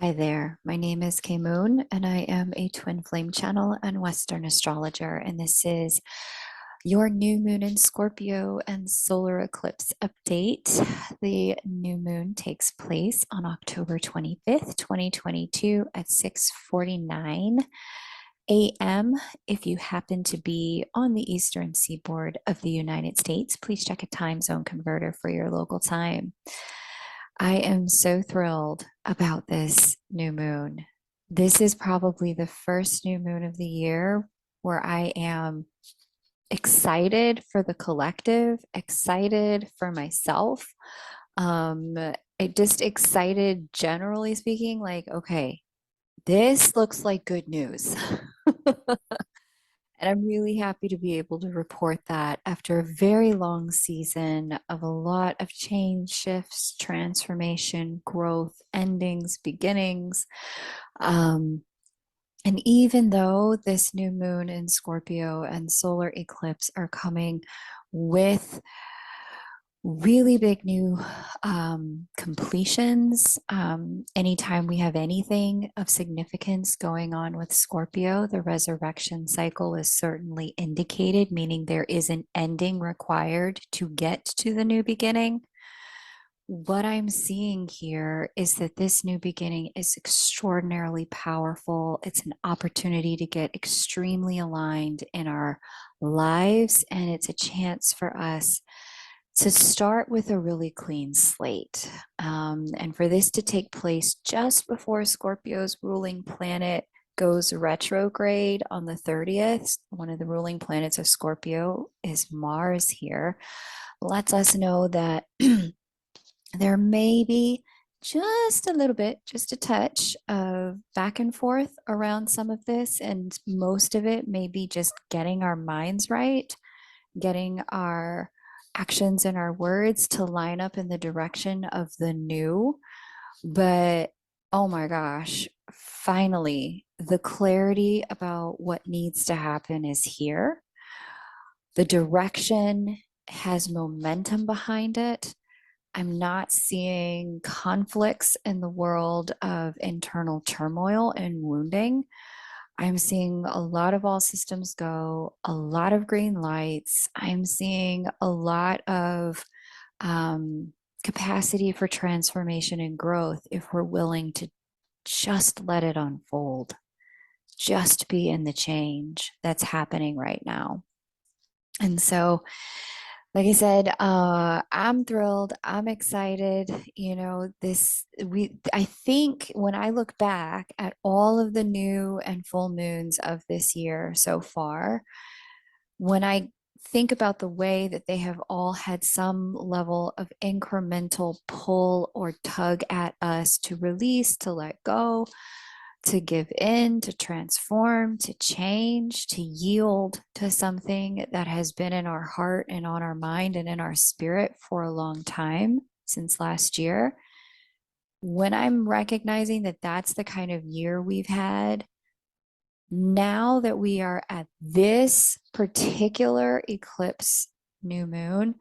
Hi there, my name is Kay Moon, and I am a twin flame channel and Western astrologer. And this is your new moon in Scorpio and solar eclipse update. The new moon takes place on October 25th, 2022 at 6:49 a.m. If you happen to be on the eastern seaboard of the United States, please check a time zone converter for your local time. I am so thrilled about this new moon. This is probably the first new moon of the year where I am excited for the collective, excited for myself. Um, it just excited, generally speaking, like, okay, this looks like good news. And I'm really happy to be able to report that after a very long season of a lot of change, shifts, transformation, growth, endings, beginnings. Um, and even though this new moon in Scorpio and solar eclipse are coming with really big new completions. Anytime we have anything of significance going on with Scorpio, the resurrection cycle is certainly indicated, meaning there is an ending required to get to the new beginning. What I'm seeing here is that this new beginning is extraordinarily powerful. It's an opportunity to get extremely aligned in our lives, and it's a chance for us to start with a really clean slate. And for this to take place just before Scorpio's ruling planet goes retrograde on the 30th, one of the ruling planets of Scorpio is Mars here, lets us know that there may be just a little bit, just a touch of back and forth around some of this. And most of it may be just getting our minds right, getting our actions and our words to line up in the direction of the new. But oh my gosh, finally, the clarity about what needs to happen is here. The direction has momentum behind it. I'm not seeing conflicts in the world of internal turmoil and wounding. I'm seeing a lot of all systems go, a lot of green lights. I'm seeing a lot of capacity for transformation and growth if we're willing to just let it unfold, just be in the change that's happening right now. And so, like I said, I'm thrilled. I'm excited. I think when I look back at all of the new and full moons of this year so far, when I think about the way that they have all had some level of incremental pull or tug at us to release, to let go, to give in, to transform, to change, to yield to something that has been in our heart and on our mind and in our spirit for a long time, since last year. When I'm recognizing that that's the kind of year we've had, now that we are at this particular eclipse new moon,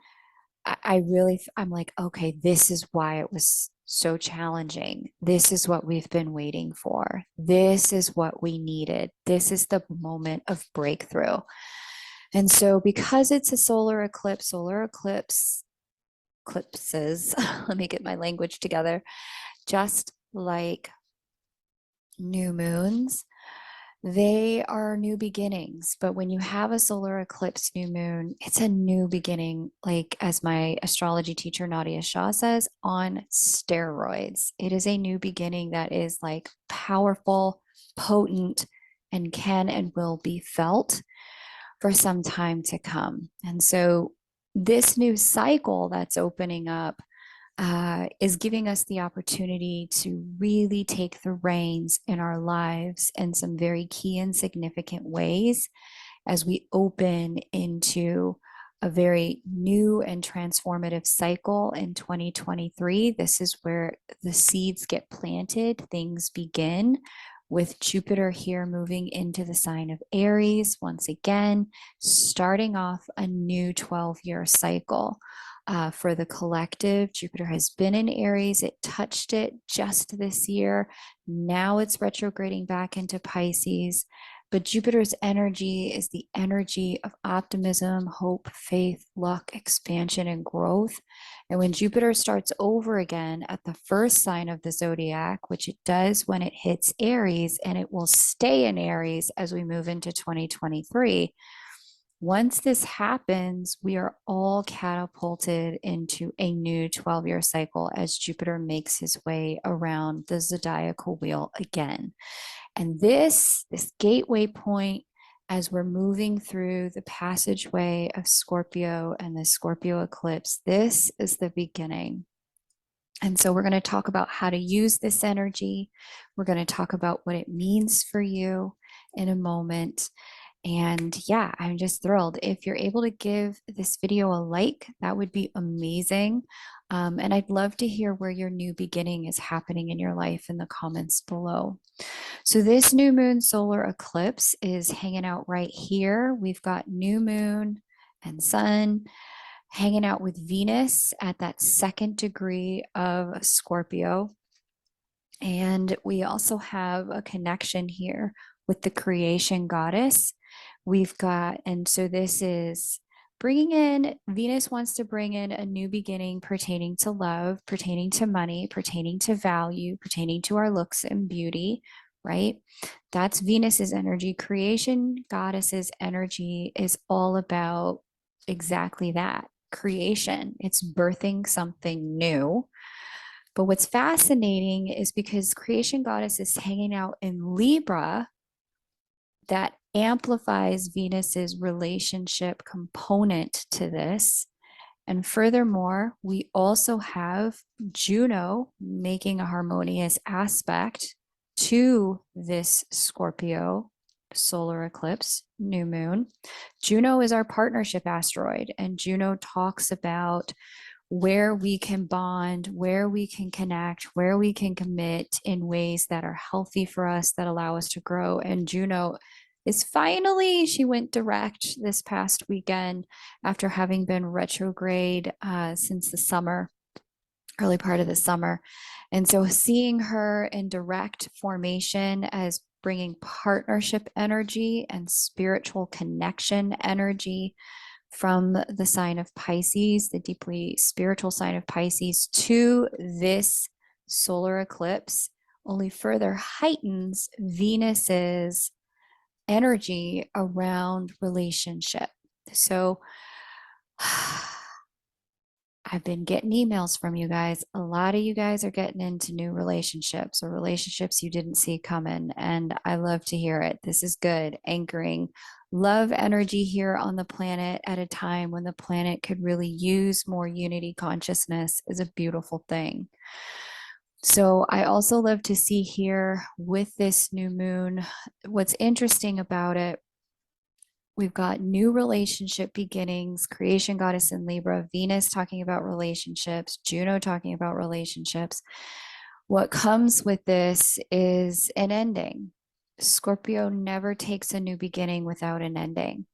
I'm like, okay, this is why it was so challenging. This is what we've been waiting for. This is what we needed. This is the moment of breakthrough. And so, because it's a solar eclipses, let me get my language together, just like new moons, they are new beginnings. But when you have a solar eclipse new moon, it's a new beginning, like as my astrology teacher Nadia Shah says, on steroids. It is a new beginning that is like powerful, potent, and can and will be felt for some time to come. And so this new cycle that's opening up is giving us the opportunity to really take the reins in our lives in some very key and significant ways as we open into a very new and transformative cycle in 2023. This is where the seeds get planted, things begin. With Jupiter here moving into the sign of Eris, once again, starting off a new 12-year cycle. for the collective. Jupiter has been in Aries. It touched it just this year. Now it's retrograding back into Pisces. But Jupiter's energy is the energy of optimism, hope, faith, luck, expansion, and growth. And when Jupiter starts over again at the first sign of the zodiac, which it does when it hits Aries, and it will stay in Aries as we move into 2023, once this happens, we are all catapulted into a new 12-year cycle as Jupiter makes his way around the zodiacal wheel again. And this gateway point, as we're moving through the passageway of Scorpio and the Scorpio eclipse, this is the beginning. And so we're going to talk about how to use this energy. We're going to talk about what it means for you in a moment. And yeah, I'm just thrilled. If you're able to give this video a like, that would be amazing. And I'd love to hear where your new beginning is happening in your life in the comments below. So this new moon solar eclipse is hanging out right here. We've got new moon and sun hanging out with Venus at that second degree of Scorpio. And we also have a connection here with the creation goddess. We've got, and so this is bringing in, Venus wants to bring in a new beginning pertaining to love, pertaining to money, pertaining to value, pertaining to our looks and beauty, right? That's Venus's energy. Creation goddess's energy is all about exactly that, creation. It's birthing something new. But what's fascinating is because creation goddess is hanging out in Libra, that amplifies Venus's relationship component to this. And furthermore, we also have Juno making a harmonious aspect to this Scorpio solar eclipse, new moon. Juno is our partnership asteroid, and Juno talks about where we can bond, where we can connect, where we can commit in ways that are healthy for us, that allow us to grow. And Juno is finally, she went direct this past weekend after having been retrograde since the summer, early part of the summer. And so seeing her in direct formation as bringing partnership energy and spiritual connection energy from the sign of Pisces, the deeply spiritual sign of Pisces, to this solar eclipse only further heightens Venus's energy around relationship. So I've been getting emails from you guys. A lot of you guys are getting into new relationships or relationships you didn't see coming. And I love to hear it. This is good. Anchoring love energy here on the planet at a time when the planet could really use more unity consciousness is a beautiful thing. So I also love to see here with this new moon, what's interesting about it, we've got new relationship beginnings, creation goddess in Libra, Venus talking about relationships, Juno talking about relationships. What comes with this is an ending. Scorpio never takes a new beginning without an ending.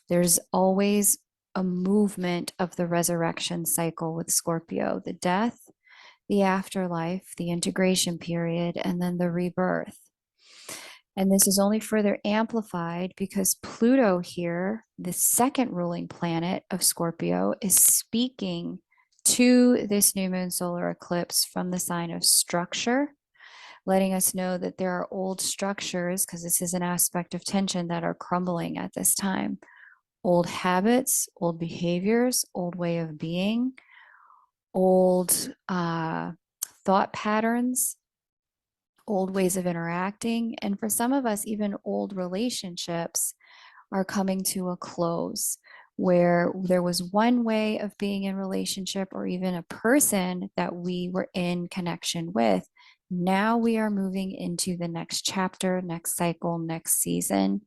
There's always a movement of the resurrection cycle with Scorpio, the death, the afterlife, the integration period, and then the rebirth. And this is only further amplified because Pluto here, the second ruling planet of Scorpio, is speaking to this new moon solar eclipse from the sign of structure, letting us know that there are old structures, because this is an aspect of tension, that are crumbling at this time. Old habits, old behaviors, old way of being, old thought patterns, old ways of interacting. And for some of us, even old relationships are coming to a close, where there was one way of being in relationship or even a person that we were in connection with. Now we are moving into the next chapter, next cycle, next season,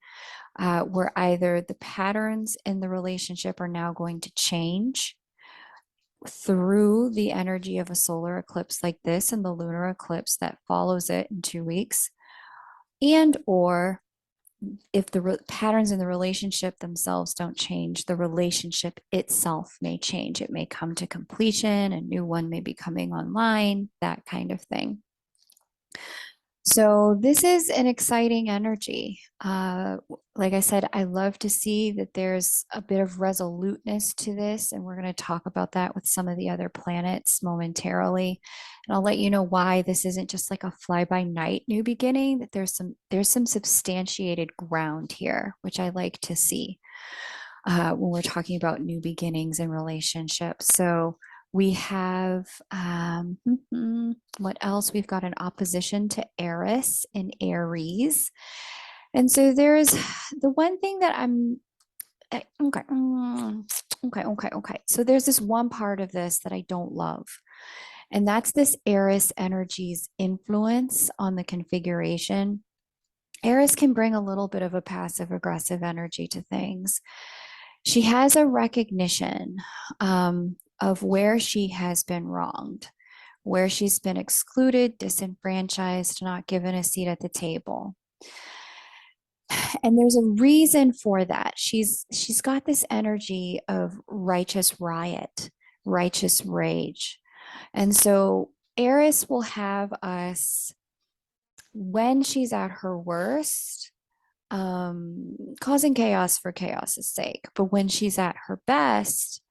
where either the patterns in the relationship are now going to change through the energy of a solar eclipse like this and the lunar eclipse that follows it in 2 weeks, and or if the patterns in the relationship themselves don't change, the relationship itself may change. It may come to completion, a new one may be coming online, that kind of thing. So this is an exciting energy. Like I said, I love to see that there's a bit of resoluteness to this, and we're going to talk about that with some of the other planets momentarily. And I'll let you know why this isn't just like a fly-by-night new beginning, that there's some substantiated ground here, which I like to see when we're talking about new beginnings in relationships. So we have, what else? We've got an opposition to Eris in Aries. And so there's the one thing that okay. So there's this one part of this that I don't love. And that's this Eris energy's influence on the configuration. Eris can bring a little bit of a passive aggressive energy to things. She has a recognition of where she has been wronged, where she's been excluded, disenfranchised, not given a seat at the table. And there's a reason for that. She's got this energy of righteous riot, righteous rage. And so Eris will have us, when she's at her worst, causing chaos for chaos's sake. But when she's at her best,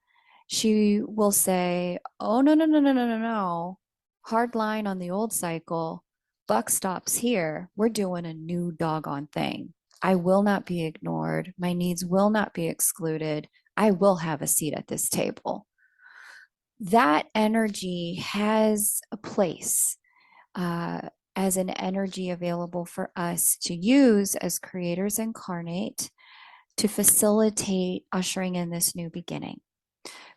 she will say, "Oh, no, no, no, no, no, no, no. Hard line on the old cycle. Buck stops here. We're doing a new doggone thing. I will not be ignored. My needs will not be excluded. I will have a seat at this table." That energy has a place as an energy available for us to use as creators incarnate to facilitate ushering in this new beginning.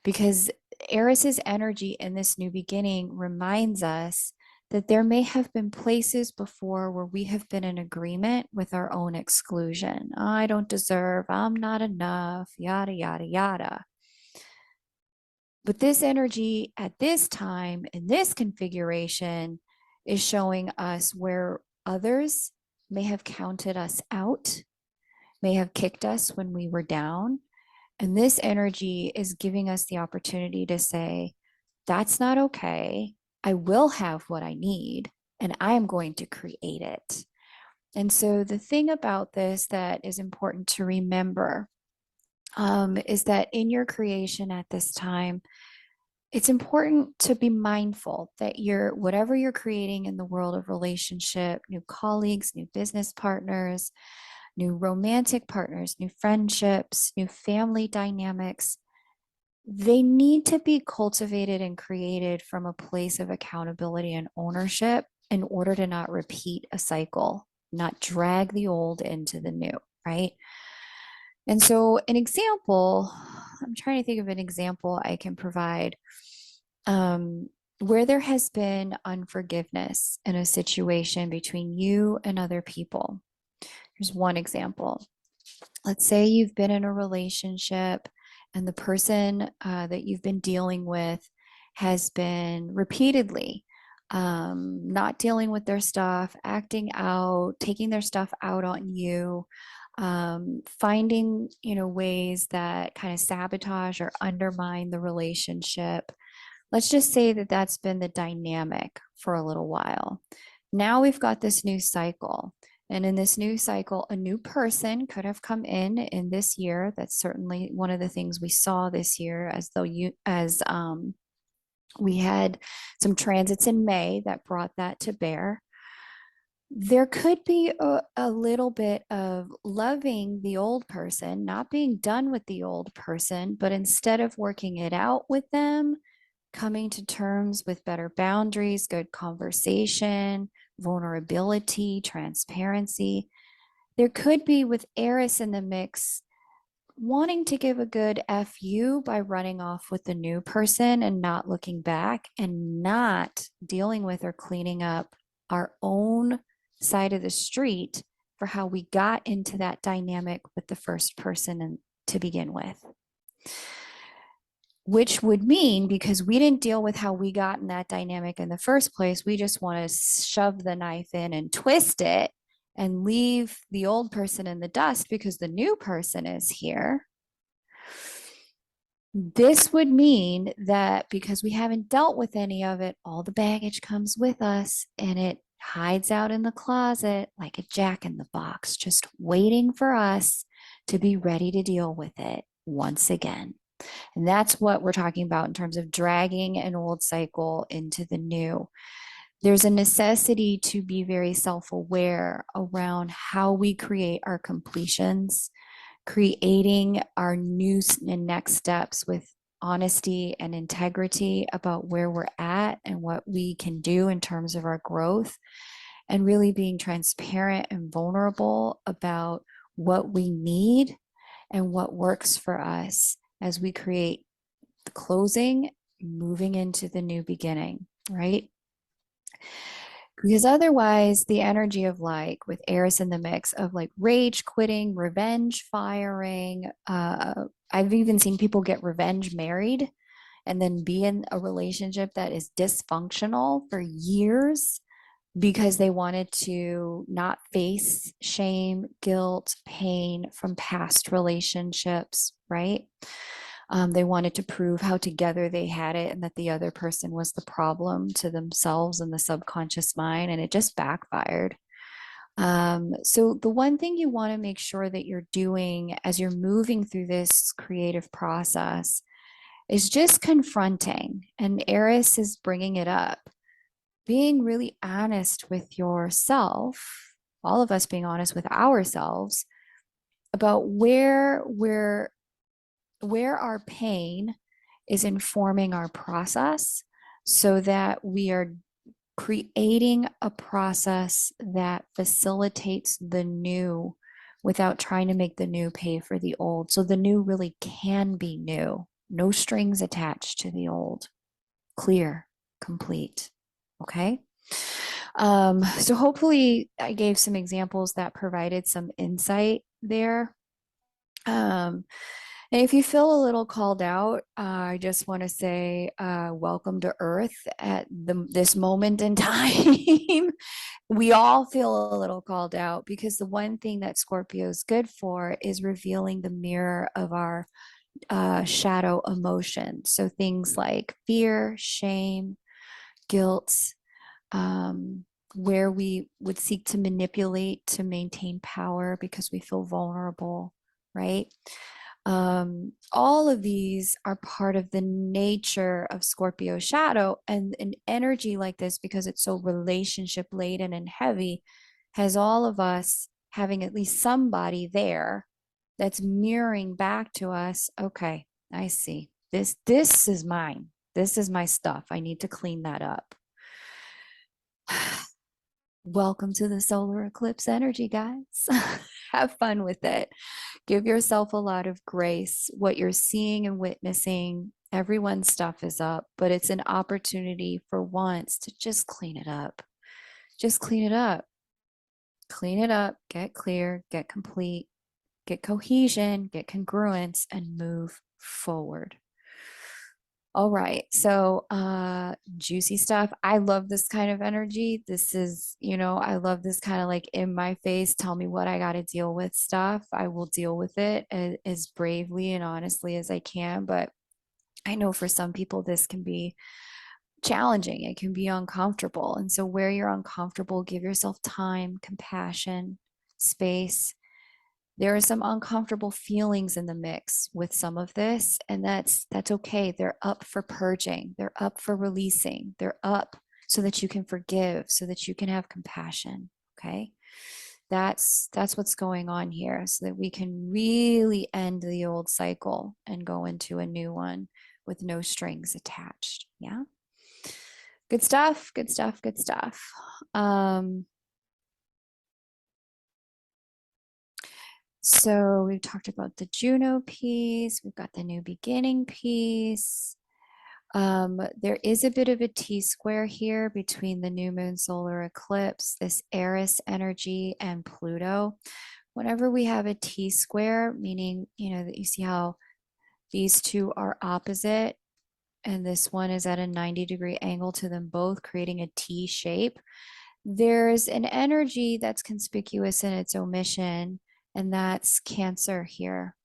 Because Eris's energy in this new beginning reminds us that there may have been places before where we have been in agreement with our own exclusion. I don't deserve, I'm not enough, yada, yada, yada. But this energy at this time in this configuration is showing us where others may have counted us out, may have kicked us when we were down. And this energy is giving us the opportunity to say, that's not okay. I will have what I need, and I'm going to create it. And so the thing about this that is important to remember is that in your creation at this time, it's important to be mindful that whatever you're creating in the world of relationship, new colleagues, new business partners, new romantic partners, new friendships, new family dynamics, they need to be cultivated and created from a place of accountability and ownership in order to not repeat a cycle, not drag the old into the new, right? And so, an example, I'm trying to think of an example I can provide where there has been unforgiveness in a situation between you and other people. Here's one example. Let's say you've been in a relationship and the person that you've been dealing with has been repeatedly not dealing with their stuff, acting out, taking their stuff out on you, finding ways that kind of sabotage or undermine the relationship. Let's just say that that's been the dynamic for a little while. Now we've got this new cycle. And in this new cycle, a new person could have come in this year. That's certainly one of the things we saw this year, we had some transits in May that brought that to bear. There could be a little bit of loving the old person, not being done with the old person, but instead of working it out with them, coming to terms with better boundaries, good conversation, vulnerability, transparency. There could be, with Eris in the mix, wanting to give a good FU by running off with the new person and not looking back and not dealing with or cleaning up our own side of the street for how we got into that dynamic with the first person to begin with. Which would mean, because we didn't deal with how we got in that dynamic in the first place, we just want to shove the knife in and twist it and leave the old person in the dust because the new person is here, this would mean that because we haven't dealt with any of it, all the baggage comes with us and it hides out in the closet like a jack in the box, just waiting for us to be ready to deal with it once again. And that's what we're talking about in terms of dragging an old cycle into the new. There's a necessity to be very self aware around how we create our completions, creating our new and next steps with honesty and integrity about where we're at and what we can do in terms of our growth, and really being transparent and vulnerable about what we need and what works for us as we create the closing, moving into the new beginning, right? Because otherwise, the energy of like with Eris in the mix of like rage quitting, revenge firing. I've even seen people get revenge married and then be in a relationship that is dysfunctional for years because they wanted to not face shame, guilt, pain from past relationships, right? They wanted to prove how together they had it and that the other person was the problem to themselves and the subconscious mind, and it just backfired. So, the one thing you want to make sure that you're doing as you're moving through this creative process is just confronting, and Eris is bringing it up, being really honest with yourself, all of us being honest with ourselves about where our pain is informing our process so that we are creating a process that facilitates the new without trying to make the new pay for the old. So the new really can be new, no strings attached to the old, clear, complete. Okay. So hopefully I gave some examples that provided some insight there. And if you feel a little called out, I just want to say welcome to Earth at this moment in time. We all feel a little called out because the one thing that Scorpio is good for is revealing the mirror of our shadow emotions. So things like fear, shame, guilt, where we would seek to manipulate to maintain power because we feel vulnerable, right? All of these are part of the nature of Scorpio shadow, and an energy like this, because it's so relationship laden and heavy, has all of us having at least somebody there that's mirroring back to us. Okay, I see this is mine, this is my stuff, I need to clean that up. Welcome to the solar eclipse energy, guys. Have fun with it. Give yourself a lot of grace. What you're seeing and witnessing, everyone's stuff is up, but it's an opportunity for once to just clean it up. Just clean it up. Clean it up, get clear, get complete, get cohesion, get congruence, and move forward. All right. So, juicy stuff. I love this kind of energy. This is, I love this kind of like in my face, tell me what I got to deal with stuff. I will deal with it as bravely and honestly as I can. But I know for some people, this can be challenging. It can be uncomfortable. And so, where you're uncomfortable, give yourself time, compassion, space. There are some uncomfortable feelings in the mix with some of this, and that's okay. They're up for purging, they're up for releasing, they're up so that you can forgive, so that you can have compassion. Okay, that's what's going on here, so that we can really end the old cycle and go into a new one with no strings attached. Yeah, good stuff, good stuff, good stuff. So we've talked about the Juno piece. We've got the new beginning piece. There is a bit of a T-square here between the new moon solar eclipse, this Eris energy, and Pluto. Whenever we have a T-square, meaning, that you see how these two are opposite, and this one is at a 90-degree angle to them both, creating a T shape. There's an energy that's conspicuous in its omission, and that's Cancer here.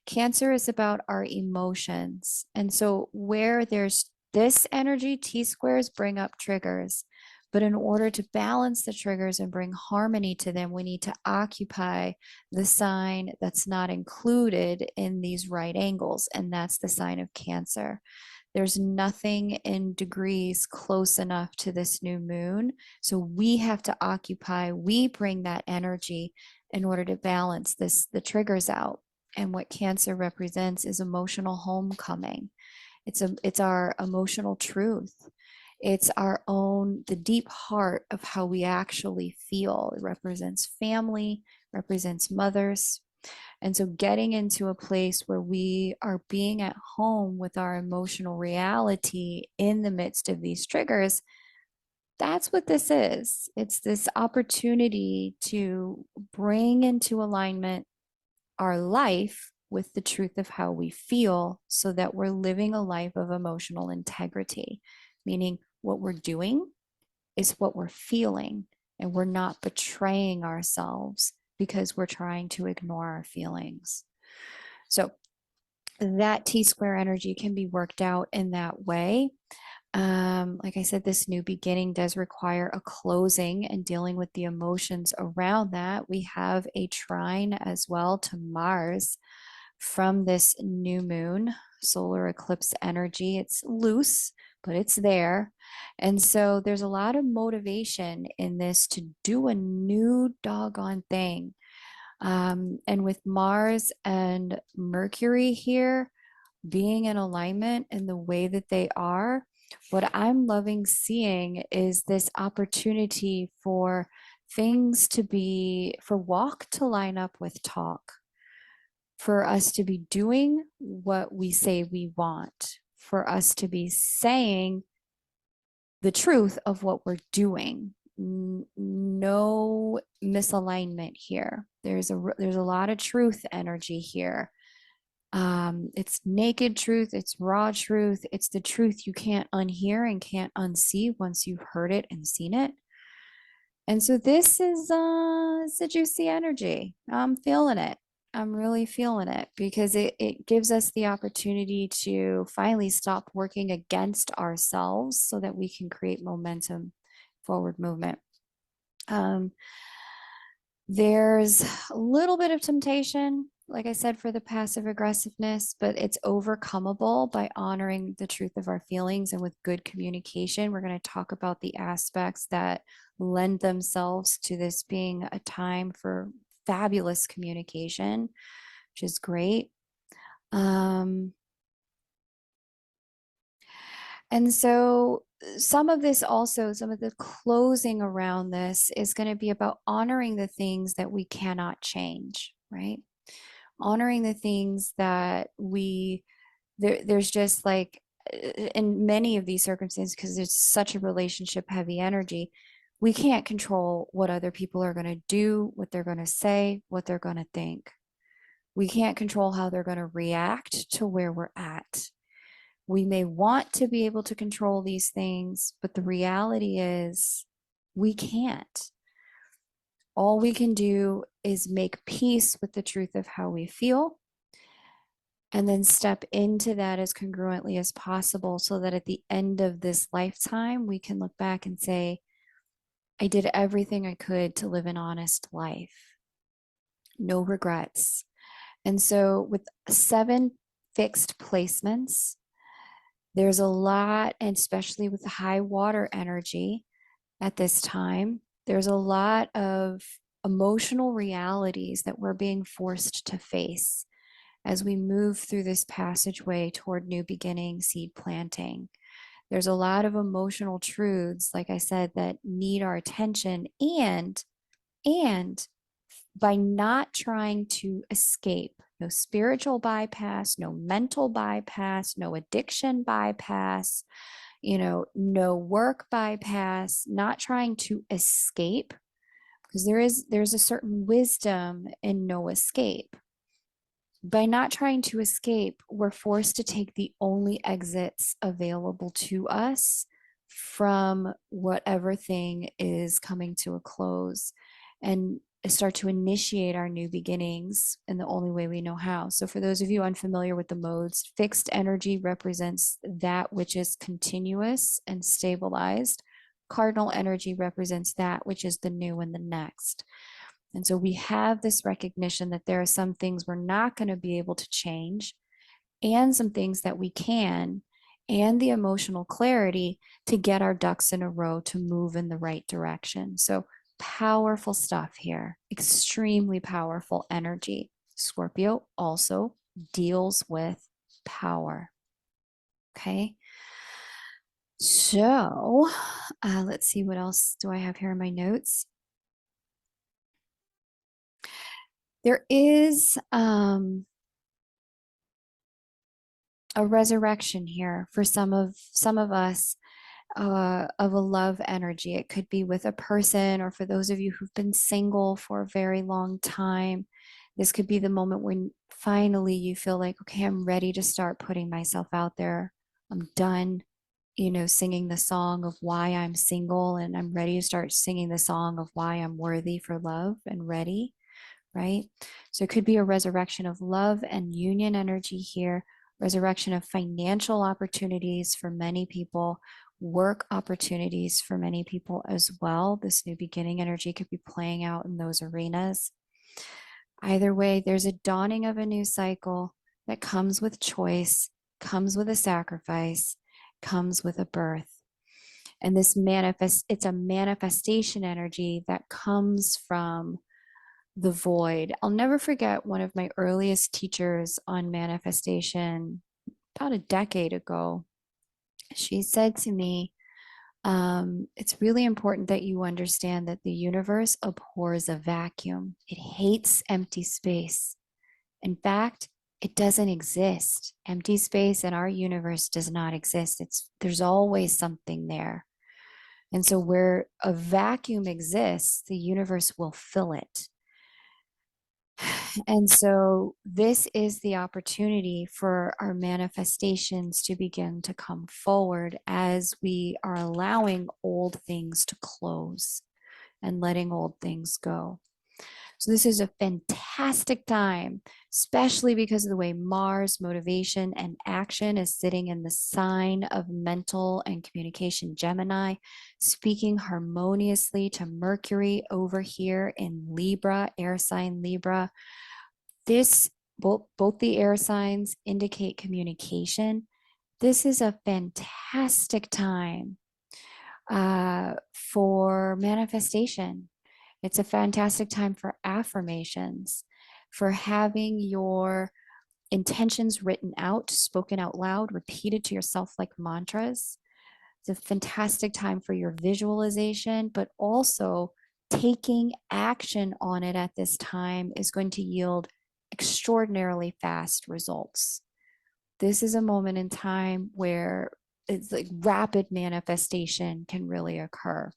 Cancer is about our emotions. And so, where there's this energy, T squares bring up triggers. But in order to balance the triggers and bring harmony to them, we need to occupy the sign that's not included in these right angles, and that's the sign of Cancer. There's nothing in degrees close enough to this new moon. So we have to occupy, we bring that energy in order to balance the triggers out. And what Cancer represents is emotional homecoming. It's our emotional truth. It's our own, the deep heart of how we actually feel. It represents family, represents mothers. And so getting into a place where we are being at home with our emotional reality in the midst of these triggers, that's what this is. It's this opportunity to bring into alignment our life with the truth of how we feel so that we're living a life of emotional integrity, meaning what we're doing is what we're feeling, and we're not betraying ourselves because we're trying to ignore our feelings. So that T square energy can be worked out in that way. Like I said, this new beginning does require a closing and dealing with the emotions around that. We have a trine as well to Mars from this new moon, solar eclipse energy. It's loose, but it's there. And so there's a lot of motivation in this to do a new doggone thing. And with Mars and Mercury here being in alignment in the way that they are, what I'm loving seeing is this opportunity for things to be, for walk to line up with talk, for us to be doing what we say we want, for us to be saying the truth of what we're doing. No misalignment here. There's a lot of truth energy here. It's naked truth, it's raw truth, it's the truth you can't unhear and can't unsee once you've heard it and seen it. And so this is it's a juicy energy. I'm feeling it. I'm really feeling it because it gives us the opportunity to finally stop working against ourselves so that we can create momentum, forward movement. There's a little bit of temptation, like I said, for the passive aggressiveness, but it's overcomable by honoring the truth of our feelings and with good communication. We're going to talk about the aspects that lend themselves to this being a time for fabulous communication, which is great. And so some of this also, some of the closing around this is going to be about honoring the things that we cannot change, right? Honoring the things that there's just like, in many of these circumstances, because it's such a relationship heavy energy, we can't control what other people are going to do, what they're going to say, what they're going to think. We can't control how they're going to react to where we're at. We may want to be able to control these things, but the reality is we can't. All we can do is make peace with the truth of how we feel and then step into that as congruently as possible so that at the end of this lifetime, we can look back and say, I did everything I could to live an honest life. No regrets. And so with 7 fixed placements, there's a lot, and especially with the high water energy at this time, there's a lot of emotional realities that we're being forced to face as we move through this passageway toward new beginning, seed planting. There's a lot of emotional truths, like I said, that need our attention, and by not trying to escape, no spiritual bypass, no mental bypass, no addiction bypass, no work bypass, not trying to escape, because there's a certain wisdom in no escape. By not trying to escape, we're forced to take the only exits available to us from whatever thing is coming to a close and start to initiate our new beginnings in the only way we know how. So, for those of you unfamiliar with the modes, fixed energy represents that which is continuous and stabilized. Cardinal energy represents that which is the new and the next. And so we have this recognition that there are some things we're not going to be able to change and some things that we can, and the emotional clarity to get our ducks in a row to move in the right direction. So powerful stuff here, extremely powerful energy. Scorpio also deals with power. Okay. So let's see, what else do I have here in my notes? There is a resurrection here for some of us, of a love energy. It could be with a person, or for those of you who've been single for a very long time, this could be the moment when finally you feel like, okay, I'm ready to start putting myself out there. I'm done, singing the song of why I'm single, and I'm ready to start singing the song of why I'm worthy for love and ready, right? So it could be a resurrection of love and union energy here, resurrection of financial opportunities for many people, work opportunities for many people as well. This new beginning energy could be playing out in those arenas. Either way, there's a dawning of a new cycle that comes with choice, comes with a sacrifice, comes with a birth. And it's a manifestation energy that comes from the void. I'll never forget one of my earliest teachers on manifestation about a decade ago. She said to me, it's really important that you understand that the universe abhors a vacuum. It hates empty space. In fact, it doesn't exist. Empty space in our universe does not exist. There's always something there. And so where a vacuum exists, the universe will fill it. And so this is the opportunity for our manifestations to begin to come forward as we are allowing old things to close and letting old things go. So this is a fantastic time, especially because of the way Mars, motivation, and action is sitting in the sign of mental and communication Gemini, speaking harmoniously to Mercury over here in Libra, air sign Libra. This both the air signs indicate communication. This is a fantastic time for manifestation. It's a fantastic time for affirmations, for having your intentions written out, spoken out loud, repeated to yourself like mantras. It's a fantastic time for your visualization, but also taking action on it at this time is going to yield extraordinarily fast results. This is a moment in time where it's like rapid manifestation can really occur.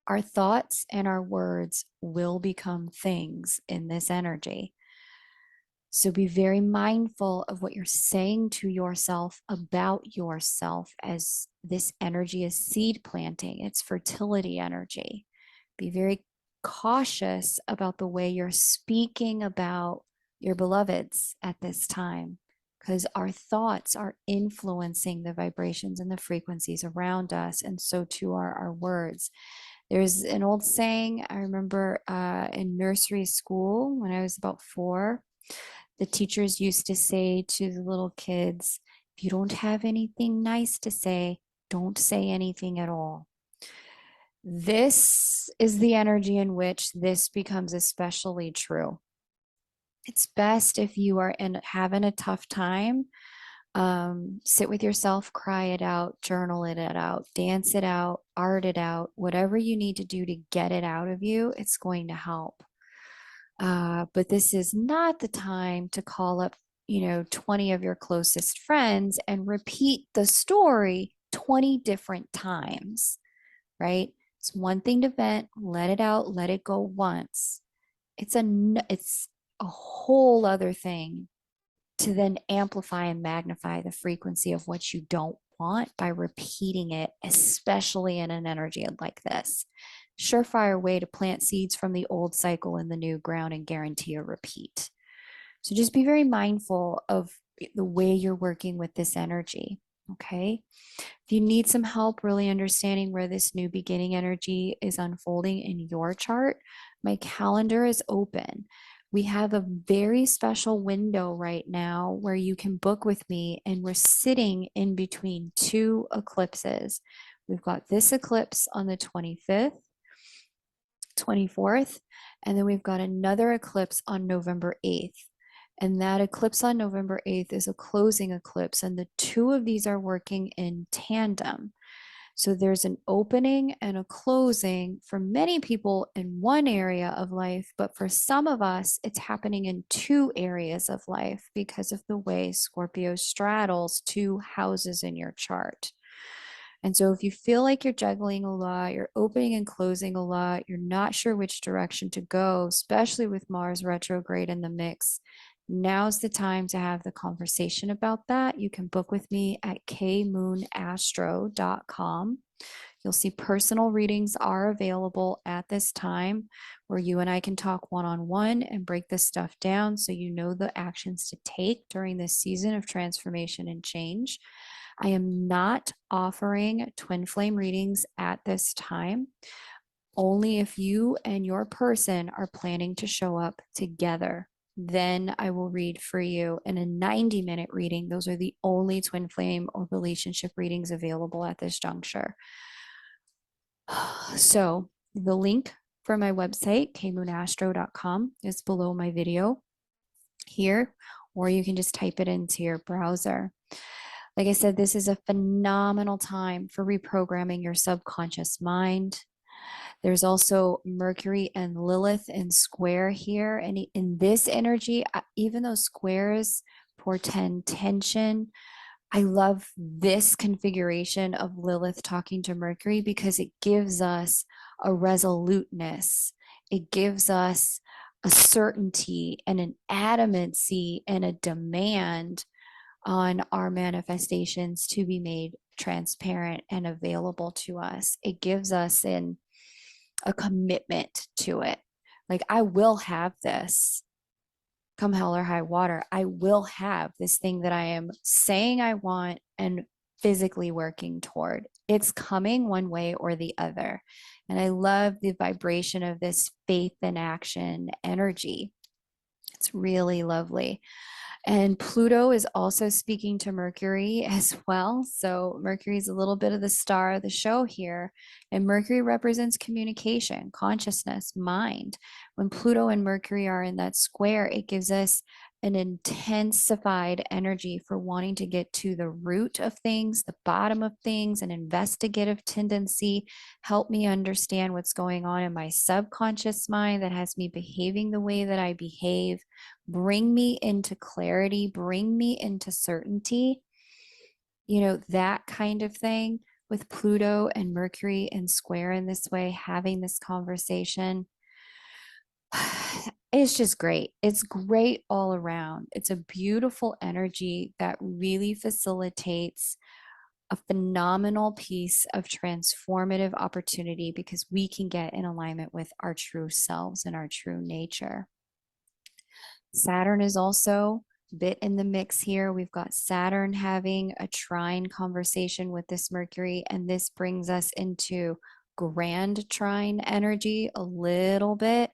Our thoughts and our words will become things in this energy. So be very mindful of what you're saying to yourself about yourself, as this energy is seed planting, it's fertility energy. Be very cautious about the way you're speaking about your beloveds at this time, because our thoughts are influencing the vibrations and the frequencies around us, and so too are our words. There's an old saying I remember in nursery school when I was about 4. The teachers used to say to the little kids, if you don't have anything nice to say, don't say anything at all. This is the energy in which this becomes especially true. It's best if you are having a tough time, sit with yourself, cry it out, journal it out, dance it out, art it out, whatever you need to do to get it out of you, it's going to help. But this is not the time to call up, 20 of your closest friends and repeat the story 20 different times, right? It's one thing to vent, let it out, let it go once. It's a whole other thing to then amplify and magnify the frequency of what you don't want by repeating it, especially in an energy like this. Surefire way to plant seeds from the old cycle in the new ground and guarantee a repeat. So just be very mindful of the way you're working with this energy. Okay. If you need some help really understanding where this new beginning energy is unfolding in your chart, my calendar is open. We have a very special window right now where you can book with me, and we're sitting in between two eclipses. We've got this eclipse on the 25th, 24th, and then we've got another eclipse on November 8th. And that eclipse on November 8th is a closing eclipse, and the two of these are working in tandem. So there's an opening and a closing for many people in one area of life, but for some of us, it's happening in two areas of life because of the way Scorpio straddles two houses in your chart. And so if you feel like you're juggling a lot, you're opening and closing a lot, you're not sure which direction to go, especially with Mars retrograde in the mix, now's the time to have the conversation about that. You can book with me at kmoonastro.com. You'll see personal readings are available at this time where you and I can talk one-on-one and break this stuff down so you know the actions to take during this season of transformation and change. I am not offering twin flame readings at this time. Only if you and your person are planning to show up together, then I will read for you in a 90-minute reading. Those are the only twin flame or relationship readings available at this juncture. So the link for my website, kmoonastro.com, is below my video here, or you can just type it into your browser. Like I said, this is a phenomenal time for reprogramming your subconscious mind. There's also Mercury and Lilith in square here. And in this energy, even though squares portend tension, I love this configuration of Lilith talking to Mercury because it gives us a resoluteness. It gives us a certainty and an adamancy and a demand on our manifestations to be made transparent and available to us. It gives us a commitment to it. Like, I will have this come hell or high water. I will have this thing that I am saying I want and physically working toward. It's coming one way or the other. And I love the vibration of this faith in action energy. It's really lovely. And Pluto is also speaking to Mercury as well. So Mercury is a little bit of the star of the show here. And Mercury represents communication, consciousness, mind. When Pluto and Mercury are in that square, it gives us an intensified energy for wanting to get to the root of things, the bottom of things, an investigative tendency. Help me understand what's going on in my subconscious mind that has me behaving the way that I behave. Bring me into clarity, bring me into certainty, that kind of thing. With Pluto and Mercury in square in this way, having this conversation, it's just great. It's great all around. It's a beautiful energy that really facilitates a phenomenal piece of transformative opportunity because we can get in alignment with our true selves and our true nature. Saturn is also a bit in the mix here. We've got Saturn having a trine conversation with this Mercury, and this brings us into grand trine energy a little bit.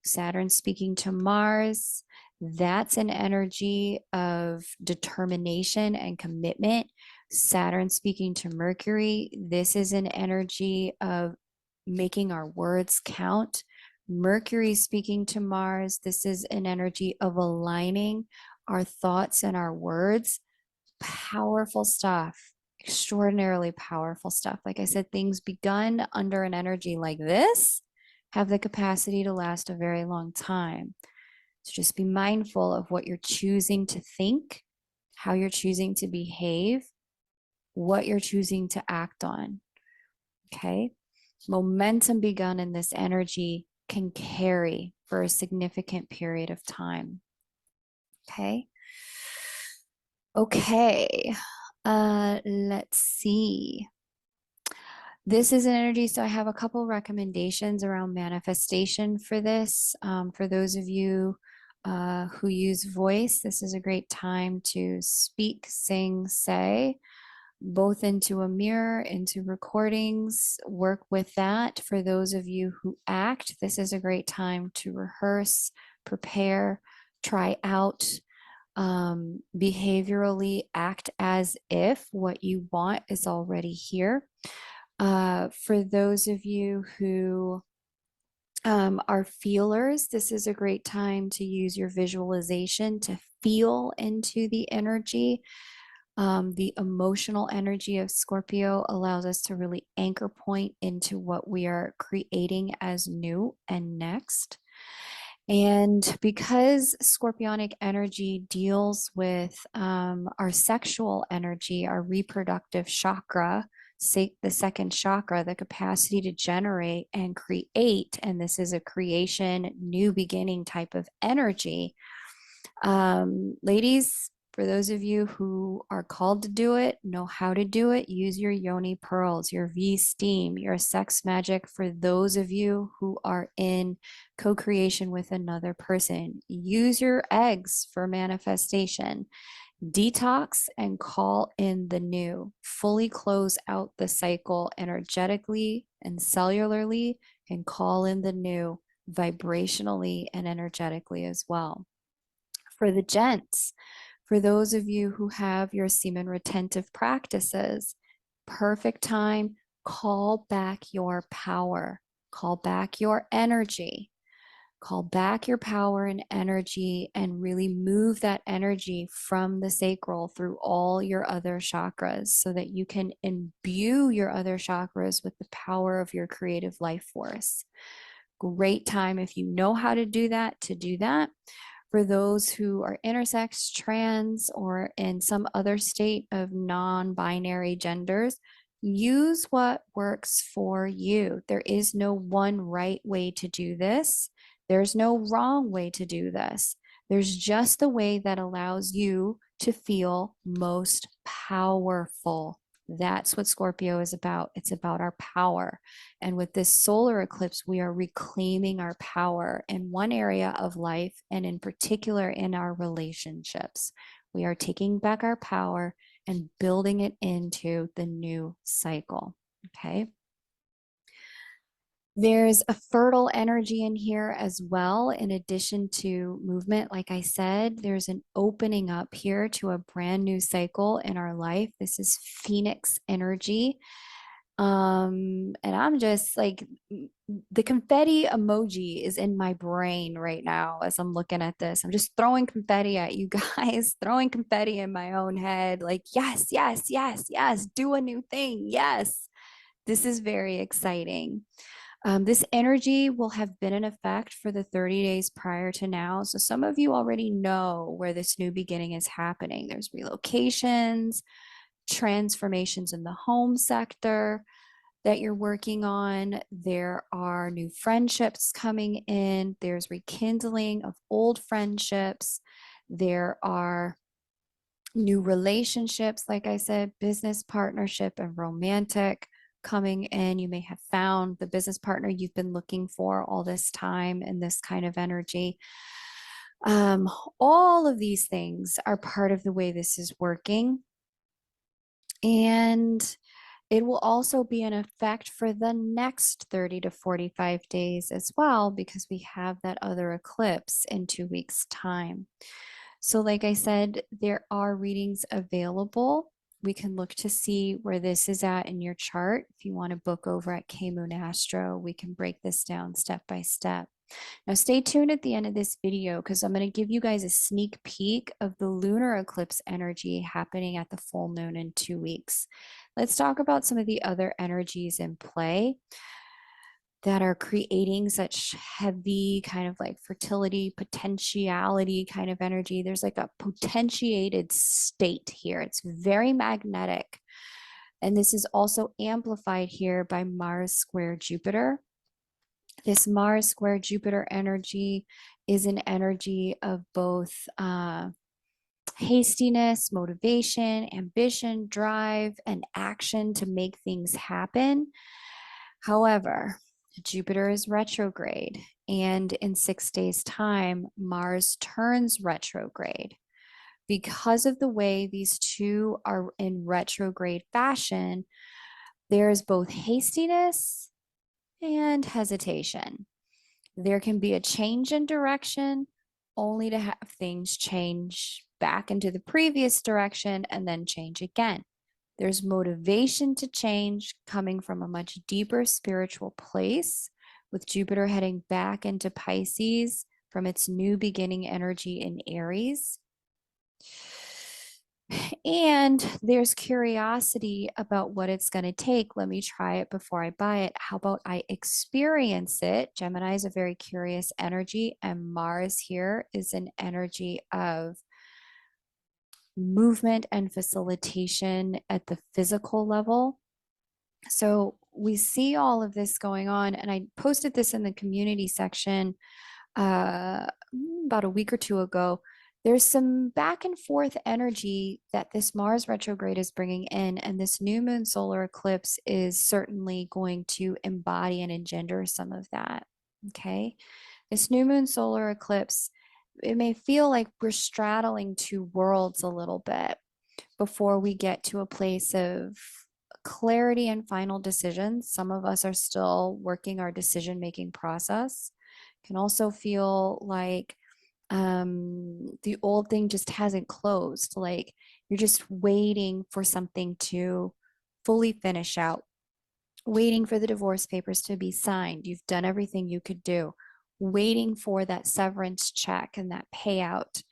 Saturn speaking to Mars. That's an energy of determination and commitment. Saturn speaking to Mercury. This is an energy of making our words count. Mercury speaking to Mars. This is an energy of aligning our thoughts and our words. Powerful stuff, extraordinarily powerful stuff. Like I said, things begun under an energy like this have the capacity to last a very long time. So just be mindful of what you're choosing to think, how you're choosing to behave, what you're choosing to act on. Okay. Momentum begun in this energy can carry for a significant period of time. Okay. Let's see. This is an energy, so I have a couple recommendations around manifestation for this. For those of you who use voice, this is a great time to speak, sing, say, both into a mirror, into recordings, work with that. For those of you who act, this is a great time to rehearse, prepare, try out, behaviorally act as if what you want is already here. For those of you who are feelers, this is a great time to use your visualization to feel into the energy. The emotional energy of Scorpio allows us to really anchor point into what we are creating as new and next. And because scorpionic energy deals with our sexual energy, our reproductive chakra, the second chakra, the capacity to generate and create, and this is a creation, new beginning type of energy. Ladies, for those of you who are called to do it, know how to do it, use your yoni pearls, your V steam, your sex magic. For those of you who are in co-creation with another person, use your eggs for manifestation. Detox and call in the new. Fully close out the cycle energetically and cellularly, and call in the new vibrationally and energetically as well. For the gents, for those of you who have your semen retentive practices, perfect time, call back your power, call back your energy, call back your power and energy, and really move that energy from the sacral through all your other chakras so that you can imbue your other chakras with the power of your creative life force. Great time if you know how to do that, to do that. For those who are intersex, trans, or in some other state of non-binary genders, use what works for you. There is no one right way to do this. There's no wrong way to do this. There's just the way that allows you to feel most powerful. That's what Scorpio is about. It's about our power. And with this solar eclipse, we are reclaiming our power in one area of life, and in particular in our relationships. We are taking back our power and building it into the new cycle. Okay. There's a fertile energy in here as well. In addition to movement, like I said, there's an opening up here to a brand new cycle in our life. This is Phoenix energy. And I'm just like, the confetti emoji is in my brain right now as I'm looking at this. I'm just throwing confetti at you guys, throwing confetti in my own head. Like, yes, yes, yes, yes, do a new thing. Yes, this is very exciting. This energy will have been in effect for the 30 days prior to now. So some of you already know where this new beginning is happening. There's relocations, transformations in the home sector that you're working on. There are new friendships coming in. There's rekindling of old friendships. There are new relationships, like I said, business partnership and romantic coming in. You may have found the business partner you've been looking for all this time in this kind of energy. All of these things are part of the way this is working. And it will also be in effect for the next 30 to 45 days as well, because we have that other eclipse in 2 weeks' time. So like I said, there are readings available. We can look to see where this is at in your chart. If you want to book over at K Moon Astro, we can break this down step by step. Now stay tuned at the end of this video, because I'm going to give you guys a sneak peek of the lunar eclipse energy happening at the full moon in 2 weeks. Let's talk about some of the other energies in play that are creating such heavy kind of like fertility, potentiality kind of energy. There's like a potentiated state here. It's very magnetic. And this is also amplified here by Mars square Jupiter. This Mars square Jupiter energy is an energy of both hastiness, motivation, ambition, drive, and action to make things happen. However, Jupiter is retrograde, and in 6 days' time, Mars turns retrograde. Because of the way these two are in retrograde fashion, there is both hastiness and hesitation. There can be a change in direction only to have things change back into the previous direction and then change again. There's motivation to change coming from a much deeper spiritual place, with Jupiter heading back into Pisces from its new beginning energy in Aries. And there's curiosity about what it's going to take. Let me try it before I buy it. How about I experience it? Gemini is a very curious energy, and Mars here is an energy of movement and facilitation at the physical level. So we see all of this going on, and I posted this in the community section about a week or two ago. There's some back and forth energy that this Mars retrograde is bringing in, and this new moon solar eclipse is certainly going to embody and engender some of that. Okay. This new moon solar eclipse, it may feel like we're straddling two worlds a little bit before we get to a place of clarity and final decisions. Some of us are still working our decision making process. Can also feel like the old thing just hasn't closed. Like you're just waiting for something to fully finish out, waiting for the divorce papers to be signed. You've done everything you could do, waiting for that severance check and that payout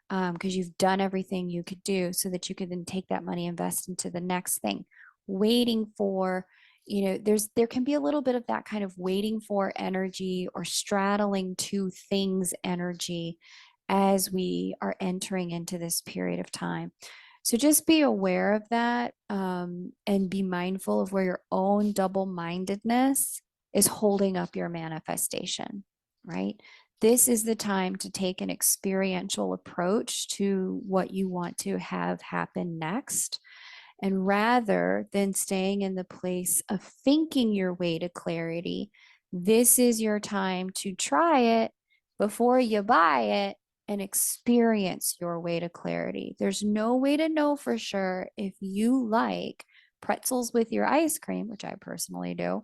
because you've done everything you could do so that you could then take that money, invest into the next thing, waiting for, there can be a little bit of that kind of waiting for energy or straddling two things energy as we are entering into this period of time. So just be aware of that and be mindful of where your own double mindedness is holding up your manifestation, right? This is the time to take an experiential approach to what you want to have happen next. And rather than staying in the place of thinking your way to clarity, this is your time to try it before you buy it and experience your way to clarity. There's no way to know for sure if you like pretzels with your ice cream, which I personally do,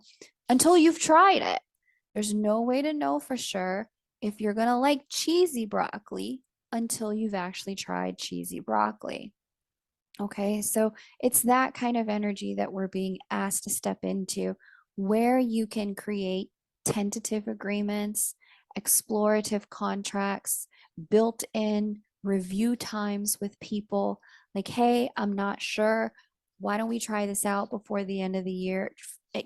until you've tried it. There's no way to know for sure if you're going to like cheesy broccoli until you've actually tried cheesy broccoli. Okay, so it's that kind of energy that we're being asked to step into, where you can create tentative agreements, explorative contracts, built in review times with people like, hey, I'm not sure. Why don't we try this out before the end of the year?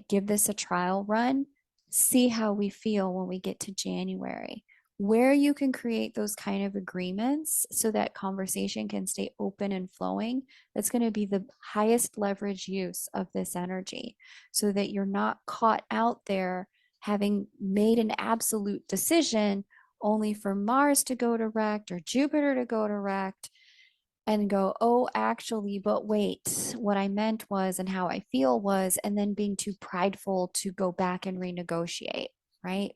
Give this a trial run, see how we feel when we get to January. Where you can create those kind of agreements so that conversation can stay open and flowing, that's going to be the highest leverage use of this energy, so that you're not caught out there having made an absolute decision only for Mars to go direct or Jupiter to go direct and go, oh, actually, but wait, what I meant was and how I feel was, and then being too prideful to go back and renegotiate, right?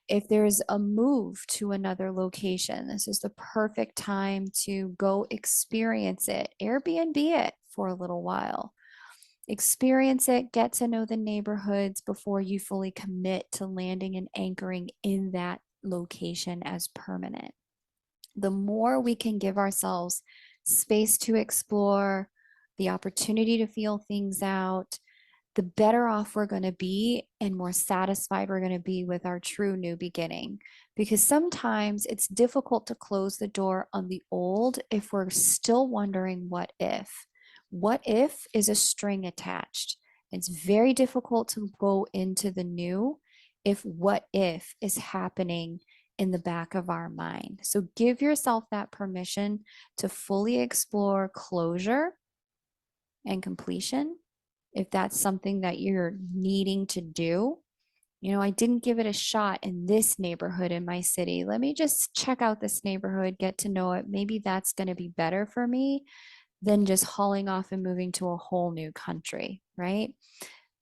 If there's a move to another location, this is the perfect time to go experience it, Airbnb it for a little while. Experience it, get to know the neighborhoods before you fully commit to landing and anchoring in that location as permanent. The more we can give ourselves space to explore, the opportunity to feel things out, the better off we're going to be and more satisfied we're going to be with our true new beginning. Because sometimes it's difficult to close the door on the old if we're still wondering what if. What if is a string attached. It's very difficult to go into the new if what if is happening in the back of our mind. So give yourself that permission to fully explore closure and completion if that's something that you're needing to do. I didn't give it a shot in this neighborhood in my city. Let me just check out this neighborhood, get to know it. Maybe that's going to be better for me than just hauling off and moving to a whole new country, right?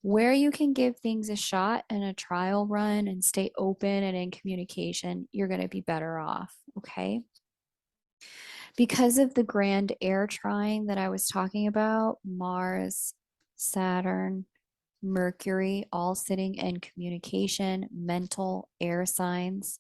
Where you can give things a shot and a trial run and stay open and in communication, you're going to be better off, okay? Because of the grand air trine that I was talking about, Mars, Saturn, Mercury, all sitting in communication, mental air signs.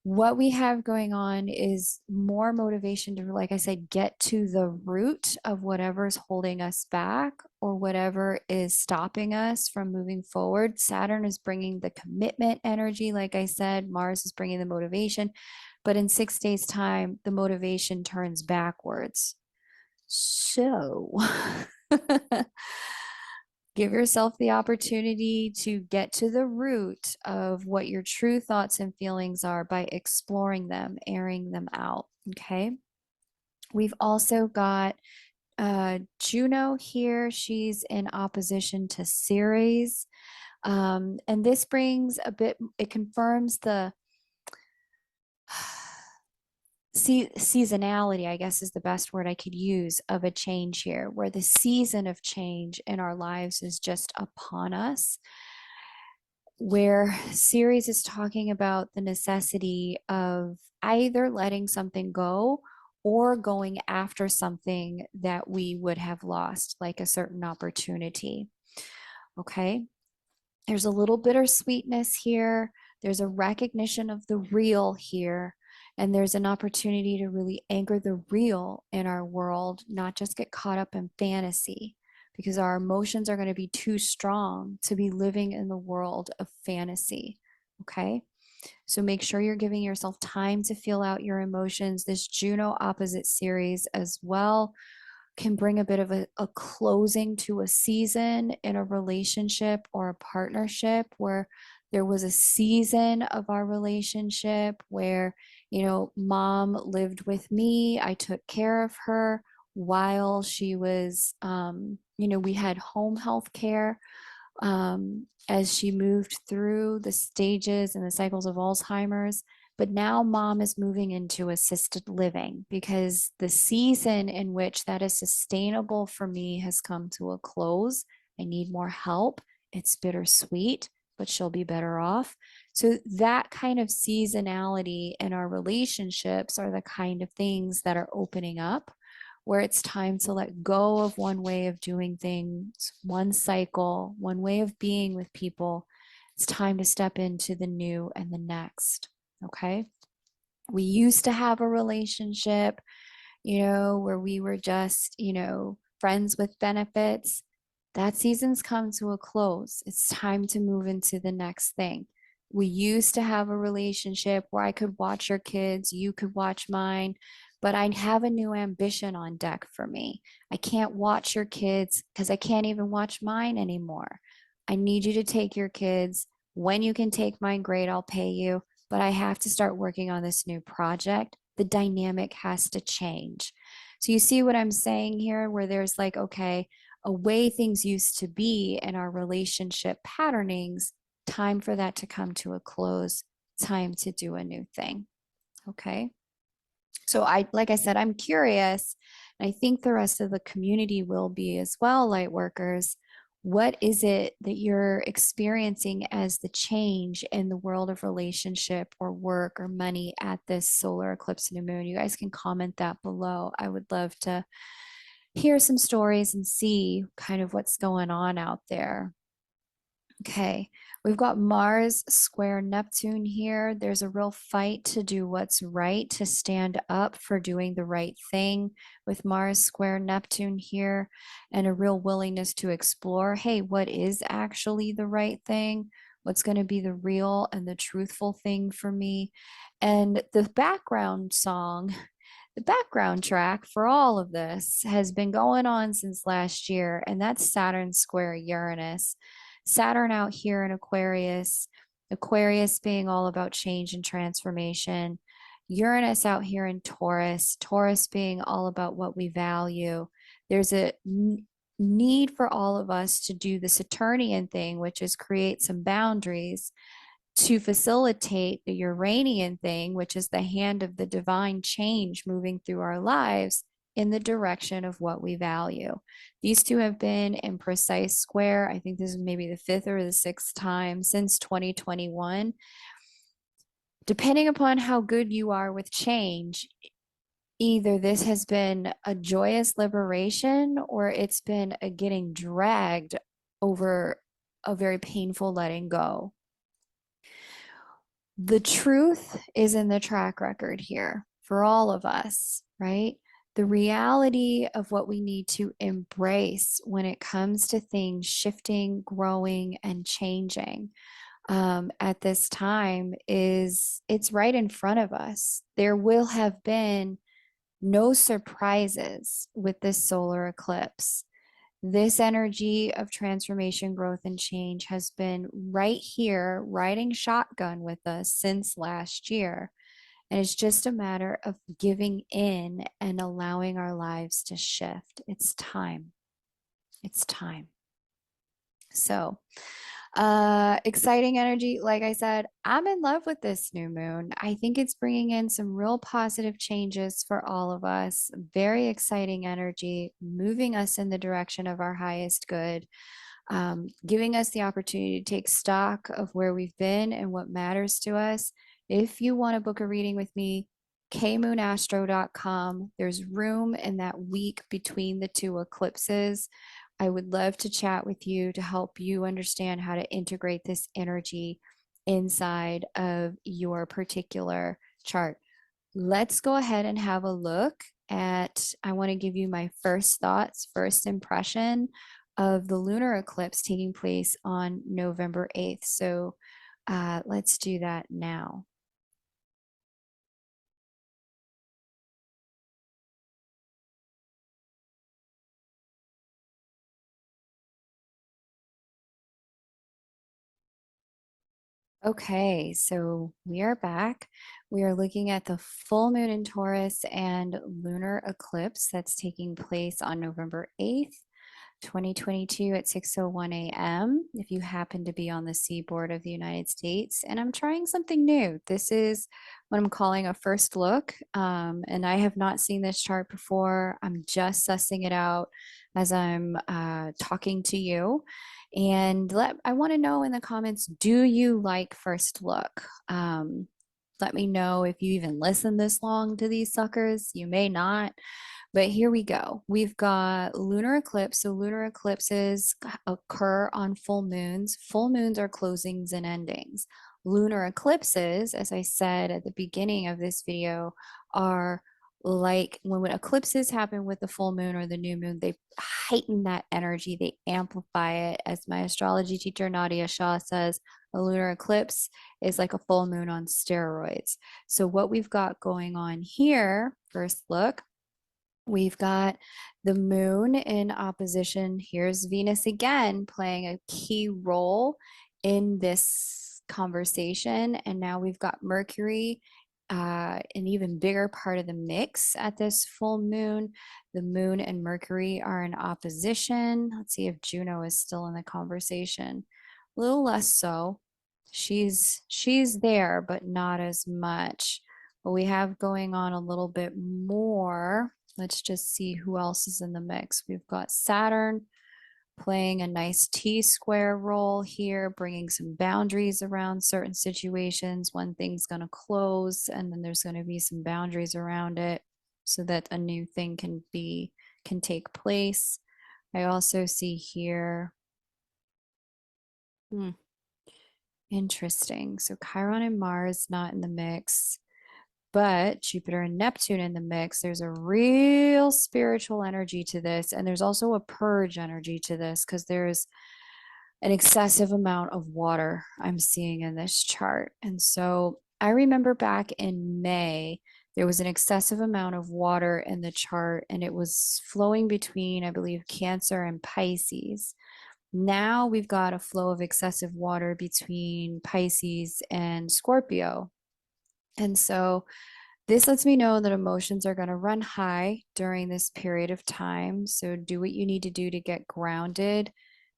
What we have going on is more motivation to, like I said, get to the root of whatever's holding us back or whatever is stopping us from moving forward. Saturn is bringing the commitment energy, like I said, Mars is bringing the motivation. But in 6 days' time, the motivation turns backwards. So, give yourself the opportunity to get to the root of what your true thoughts and feelings are by exploring them, airing them out. Okay. We've also got Juno here. She's in opposition to Ceres. And this brings a bit, it confirms the seasonality, I guess is the best word I could use, of a change here, where the season of change in our lives is just upon us, where Ceres is talking about the necessity of either letting something go or going after something that we would have lost, like a certain opportunity. Okay. There's a little bittersweetness here. There's a recognition of the real here. And there's an opportunity to really anchor the real in our world, not just get caught up in fantasy, because our emotions are going to be too strong to be living in the world of fantasy. Okay. So make sure you're giving yourself time to feel out your emotions. This Juno opposite Ceres as well can bring a bit of a closing to a season in a relationship or a partnership where there was a season of our relationship where, mom lived with me. I took care of her while she was, we had home health care as she moved through the stages and the cycles of Alzheimer's. But now mom is moving into assisted living because the season in which that is sustainable for me has come to a close. I need more help. It's bittersweet, but she'll be better off. So, that kind of seasonality in our relationships are the kind of things that are opening up, where it's time to let go of one way of doing things, one cycle, one way of being with people. It's time to step into the new and the next. Okay. We used to have a relationship, where we were just, friends with benefits. That season's come to a close. It's time to move into the next thing. We used to have a relationship where I could watch your kids, you could watch mine, but I have a new ambition on deck for me. I can't watch your kids because I can't even watch mine anymore. I need you to take your kids. When you can take mine, great, I'll pay you. But I have to start working on this new project. The dynamic has to change. So you see what I'm saying here, where there's like, okay, a way things used to be in our relationship patternings, time for that to come to a close, time to do a new thing. Okay. So like I said, I'm curious, and I think the rest of the community will be as well, light workers. What is it that you're experiencing as the change in the world of relationship or work or money at this solar eclipse new moon? You guys can comment that below. I would love to hear some stories and see kind of what's going on out there. Okay, we've got Mars square Neptune here. There's a real fight to do what's right, to stand up for doing the right thing with Mars square Neptune here, and a real willingness to explore, hey, what is actually the right thing? What's going to be the real and the truthful thing for me? And the background song, the background track for all of this has been going on since last year, and that's Saturn square Uranus. Saturn out here in Aquarius, Aquarius being all about change and transformation. Uranus out here in Taurus, Taurus being all about what we value. There's a need for all of us to do the Saturnian thing, which is create some boundaries to facilitate the Uranian thing, which is the hand of the divine change moving through our lives in the direction of what we value. These two have been in precise square. I think this is maybe the fifth or the sixth time since 2021. Depending upon how good you are with change, either this has been a joyous liberation or it's been a getting dragged over a very painful letting go. The truth is in the track record here for all of us, right? The reality of what we need to embrace when it comes to things shifting, growing, and changing at this time is it's right in front of us. There will have been no surprises with this solar eclipse. This energy of transformation, growth, and change has been right here, riding shotgun with us since last year. And it's just a matter of giving in and allowing our lives to shift. It's time. It's time. So, exciting energy. Like I said, I'm in love with this new moon. I think it's bringing in some real positive changes for all of us. Very exciting energy, moving us in the direction of our highest good, giving us the opportunity to take stock of where we've been and what matters to us. If you want to book a reading with me, kmoonastro.com. There's room in that week between the two eclipses. I would love to chat with you to help you understand how to integrate this energy inside of your particular chart. Let's go ahead and have a look at, I want to give you my first thoughts, first impression of the lunar eclipse taking place on November 8th. So let's do that now. Okay, so we are back. We are looking at the full moon in Taurus and lunar eclipse that's taking place on November 8th. 2022 at 6:01 a.m. if you happen to be on the seaboard of the United States. And I'm trying something new. This is what I'm calling a first look. And I have not seen this chart before. I'm just sussing it out as I'm talking to you. And I want to know in the comments, do you like first look? Let me know if you even listen this long to these suckers. You may not. But here we go. We've got lunar eclipse. So lunar eclipses occur on full moons. Full moons are closings and endings. Lunar eclipses, as I said at the beginning of this video, are like when eclipses happen with the full moon or the new moon, they heighten that energy, they amplify it. As my astrology teacher, Nadia Shah, says, a lunar eclipse is like a full moon on steroids. So what we've got going on here, first look, we've got the moon in opposition. Here's Venus again playing a key role in this conversation. And now we've got Mercury, an even bigger part of the mix at this full moon. The moon and Mercury are in opposition. Let's see if Juno is still in the conversation. A little less so. She's there, but not as much. What we have going on a little bit more. Let's just see who else is in the mix. We've got Saturn playing a nice T-square role here, bringing some boundaries around certain situations. One thing's going to close, and then there's going to be some boundaries around it so that a new thing can take place. I also see here, interesting. So Chiron and Mars not in the mix. But Jupiter and Neptune in the mix, there's a real spiritual energy to this. And there's also a purge energy to this because there's an excessive amount of water I'm seeing in this chart. And so I remember back in May, there was an excessive amount of water in the chart and it was flowing between, I believe, Cancer and Pisces. Now we've got a flow of excessive water between Pisces and Scorpio. And so This lets me know that emotions are going to run high during this period of time. So do what you need to do to get grounded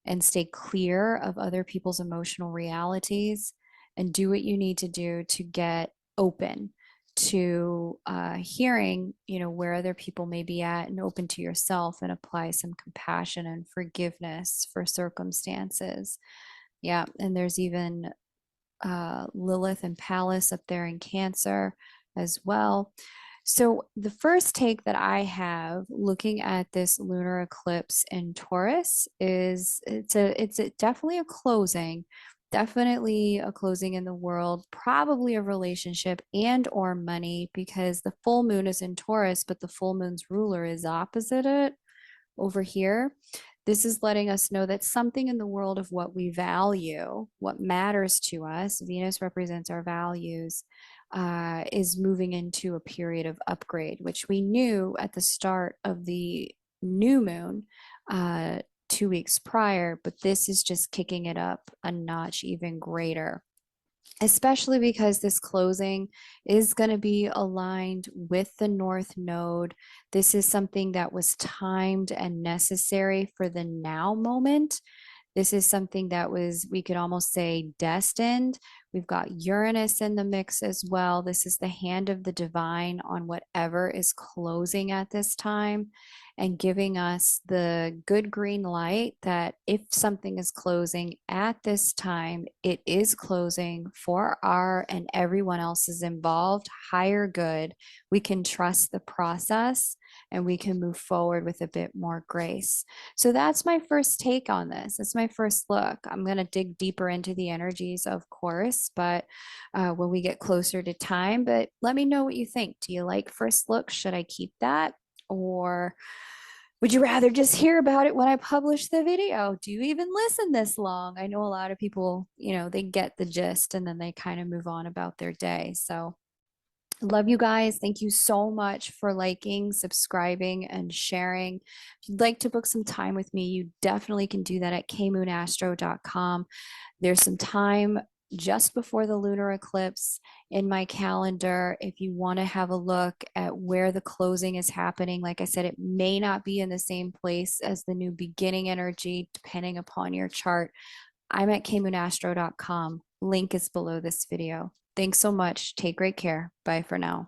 and stay clear of other people's emotional realities, and do what you need to do to get open to hearing, where other people may be at, and open to yourself and apply some compassion and forgiveness for circumstances. Yeah. And there's even Lilith and Pallas up there in Cancer as well. So the first take that I have looking at this lunar eclipse in Taurus is definitely a closing, definitely a closing in the world, probably a relationship and or money, because the full moon is in Taurus, but the full moon's ruler is opposite it over here. This is letting us know that something in the world of what we value, what matters to us, Venus represents our values, is moving into a period of upgrade, which we knew at the start of the new moon 2 weeks prior, but this is just kicking it up a notch even greater, especially because this closing is going to be aligned with the North Node. This is something that was timed and necessary for the now moment. This is something that was, we could almost say, destined. We've got Uranus in the mix as well. This is the hand of the divine on whatever is closing at this time, and giving us the good green light that if something is closing at this time, it is closing for our and everyone else's involved higher good. We can trust the process and we can move forward with a bit more grace. So that's my first take on this. That's my first look. I'm going to dig deeper into the energies, of course, but when we get closer to time. But let me know what you think. Do you like first look? Should I keep that? Or would you rather just hear about it when I publish the video? Do you even listen this long? I know a lot of people, they get the gist and then they kind of move on about their day. So love you guys. Thank you so much for liking, subscribing, and sharing. If you'd like to book some time with me, you definitely can do that at kmoonastro.com. There's some time just before the lunar eclipse in my calendar if you want to have a look at where the closing is happening. Like I said, it may not be in the same place as the new beginning energy, depending upon your chart. I'm at kmoonastro.com. Link is below this video. Thanks so much. Take great care. Bye for now.